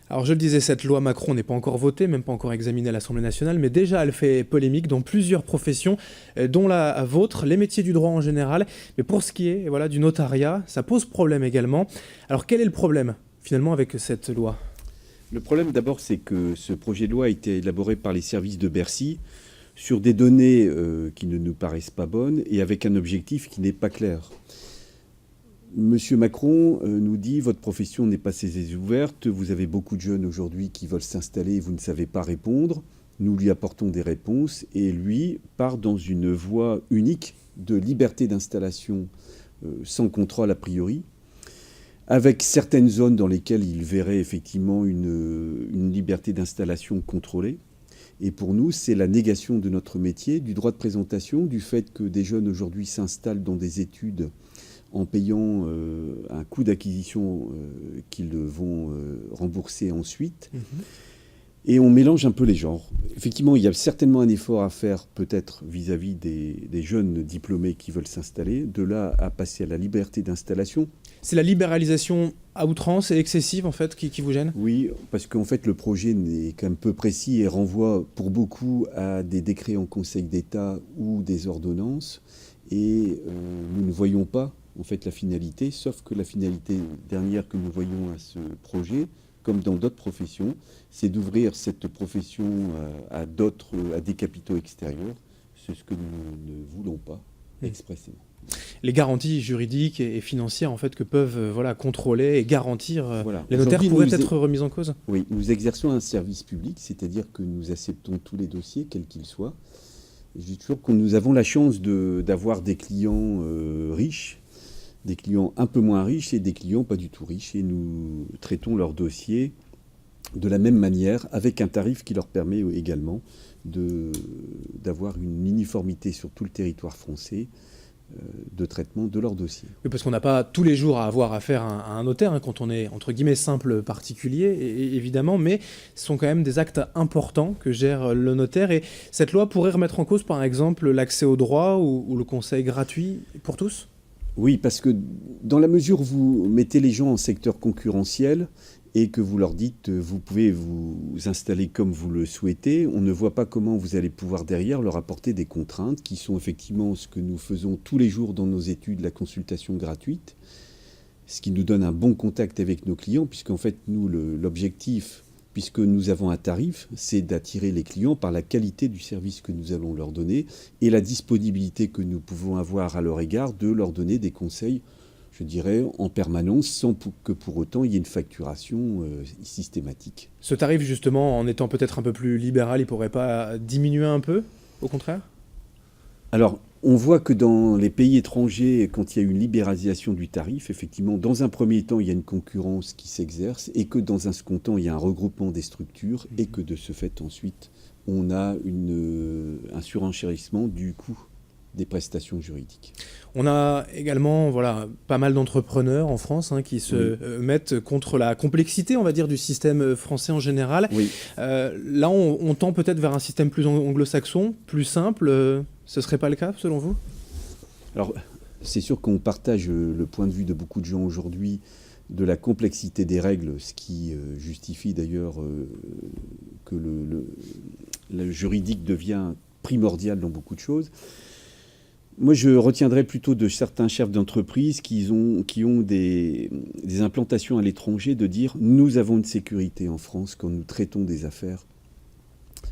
Alors je le disais, cette loi Macron n'est pas encore votée, même pas encore examinée à l'Assemblée nationale, mais déjà elle fait polémique dans plusieurs professions, dont la vôtre, les métiers du droit en général. Mais pour ce qui est voilà, du notariat, ça pose problème également. Alors quel est le problème finalement avec cette loi? Le problème d'abord, c'est que ce projet de loi a été élaboré par les services de Bercy sur des données qui ne nous paraissent pas bonnes et avec un objectif qui n'est pas clair. Monsieur Macron nous dit votre profession n'est pas cessée ouverte, vous avez beaucoup de jeunes aujourd'hui qui veulent s'installer et vous ne savez pas répondre. Nous lui apportons des réponses et lui part dans une voie unique de liberté d'installation sans contrôle a priori, avec certaines zones dans lesquelles il verrait effectivement une liberté d'installation contrôlée. Et pour nous, c'est la négation de notre métier, du droit de présentation, du fait que des jeunes aujourd'hui s'installent dans des études en payant un coût d'acquisition qu'ils vont rembourser ensuite. Et on mélange un peu les genres. Effectivement, il y a certainement un effort à faire peut-être vis-à-vis des jeunes diplômés qui veulent s'installer, de là à passer à la liberté d'installation. C'est la libéralisation à outrance et excessive en fait qui vous gêne? Oui, parce qu'en fait le projet n'est quand même peu précis et renvoie pour beaucoup à des décrets en Conseil d'État ou des ordonnances. Et nous ne voyons pas en fait la finalité, sauf que la finalité dernière que nous voyons à ce projet, comme dans d'autres professions, c'est d'ouvrir cette profession à des capitaux extérieurs. C'est ce que nous ne voulons pas expressément. Les garanties juridiques et financières en fait que peuvent voilà, contrôler et garantir les notaires pourraient être remises en cause? Oui, nous exerçons un service public, c'est-à-dire que nous acceptons tous les dossiers, quels qu'ils soient. Je dis toujours que nous avons la chance d'avoir des clients riches, des clients un peu moins riches et des clients pas du tout riches. Et nous traitons leurs dossiers de la même manière, avec un tarif qui leur permet également d'avoir une uniformité sur tout le territoire français de traitement de leurs dossiers. Oui, parce qu'on n'a pas tous les jours à avoir affaire à un notaire quand on est, entre guillemets, simple particulier, évidemment, mais ce sont quand même des actes importants que gère le notaire. Et cette loi pourrait remettre en cause, par exemple, l'accès au droit ou le conseil gratuit pour tous? Oui, parce que dans la mesure où vous mettez les gens en secteur concurrentiel et que vous leur dites vous pouvez vous installer comme vous le souhaitez, on ne voit pas comment vous allez pouvoir derrière leur apporter des contraintes qui sont effectivement ce que nous faisons tous les jours dans nos études, la consultation gratuite, ce qui nous donne un bon contact avec nos clients, puisqu'en fait nous l'objectif, puisque nous avons un tarif, c'est d'attirer les clients par la qualité du service que nous allons leur donner et la disponibilité que nous pouvons avoir à leur égard de leur donner des conseils, je dirais, en permanence, sans que pour autant il y ait une facturation systématique. Ce tarif, justement, en étant peut-être un peu plus libéral, il ne pourrait pas diminuer un peu, au contraire? Alors, on voit que dans les pays étrangers, quand il y a une libéralisation du tarif, effectivement, dans un premier temps, il y a une concurrence qui s'exerce et que dans un second temps, il y a un regroupement des structures et que de ce fait, ensuite, on a un surenchérissement du coût des prestations juridiques. On a également voilà, pas mal d'entrepreneurs en France qui se mettent contre la complexité, on va dire, du système français en général. Oui. Là, on tend peut-être vers un système plus anglo-saxon, plus simple. Ce ne serait pas le cas, selon vous? Alors, c'est sûr qu'on partage le point de vue de beaucoup de gens aujourd'hui de la complexité des règles, ce qui justifie d'ailleurs que le juridique devient primordial dans beaucoup de choses. Moi, je retiendrai plutôt de certains chefs d'entreprise qui ont des implantations à l'étranger de dire « nous avons une sécurité en France quand nous traitons des affaires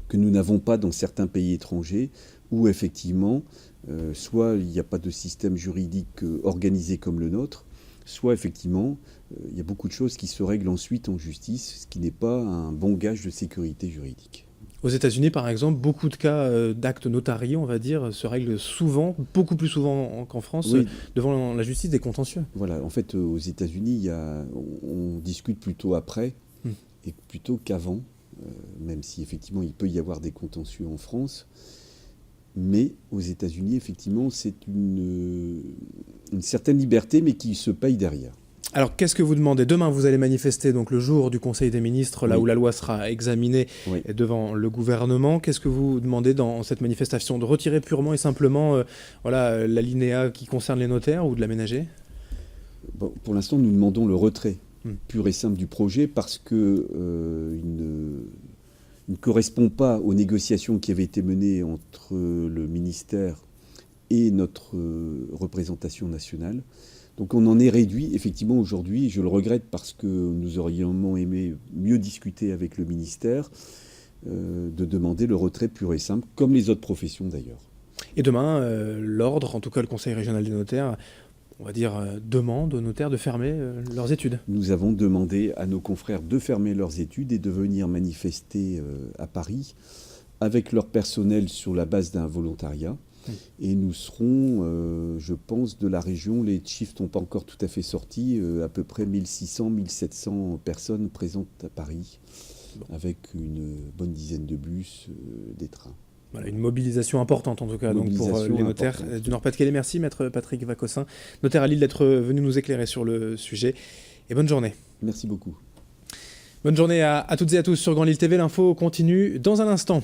que nous n'avons pas dans certains pays étrangers où effectivement, soit il n'y a pas de système juridique organisé comme le nôtre, soit effectivement, il y a beaucoup de choses qui se règlent ensuite en justice, ce qui n'est pas un bon gage de sécurité juridique. » Aux États-Unis, par exemple, beaucoup de cas d'actes notariés, on va dire, se règlent souvent, beaucoup plus souvent qu'en France, oui, devant la justice des contentieux. Voilà, en fait, aux États-Unis, on discute plutôt après et plutôt qu'avant, même si effectivement il peut y avoir des contentieux en France. Mais aux États-Unis, effectivement, c'est une certaine liberté, mais qui se paye derrière. Alors, qu'est-ce que vous demandez? Demain, vous allez manifester donc, le jour du Conseil des ministres, là où la loi sera examinée devant le gouvernement. Qu'est-ce que vous demandez dans cette manifestation? De retirer purement et simplement l'alinéa qui concerne les notaires ou de l'aménager? Bon, pour l'instant, nous demandons le retrait pure et simple du projet parce que il ne correspond pas aux négociations qui avaient été menées entre le ministère et notre représentation nationale. Donc on en est réduit, effectivement, aujourd'hui, je le regrette parce que nous aurions aimé mieux discuter avec le ministère, de demander le retrait pur et simple, comme les autres professions d'ailleurs. Et demain, l'ordre, en tout cas le Conseil régional des notaires, on va dire, demande aux notaires de fermer leurs études. Nous avons demandé à nos confrères de fermer leurs études et de venir manifester à Paris avec leur personnel sur la base d'un volontariat. Et nous serons, je pense, de la région, les chiffres n'ont pas encore tout à fait sorti, à peu près 1600, 1700 personnes présentes à Paris, avec une bonne dizaine de bus, des trains. Voilà, une mobilisation importante en tout cas donc pour les notaires du Nord-Pas-de-Calais. Merci Maître Patrick Vacossin, notaire à Lille, d'être venu nous éclairer sur le sujet. Et bonne journée. Merci beaucoup. Bonne journée à toutes et à tous sur Grand Lille TV. L'info continue dans un instant.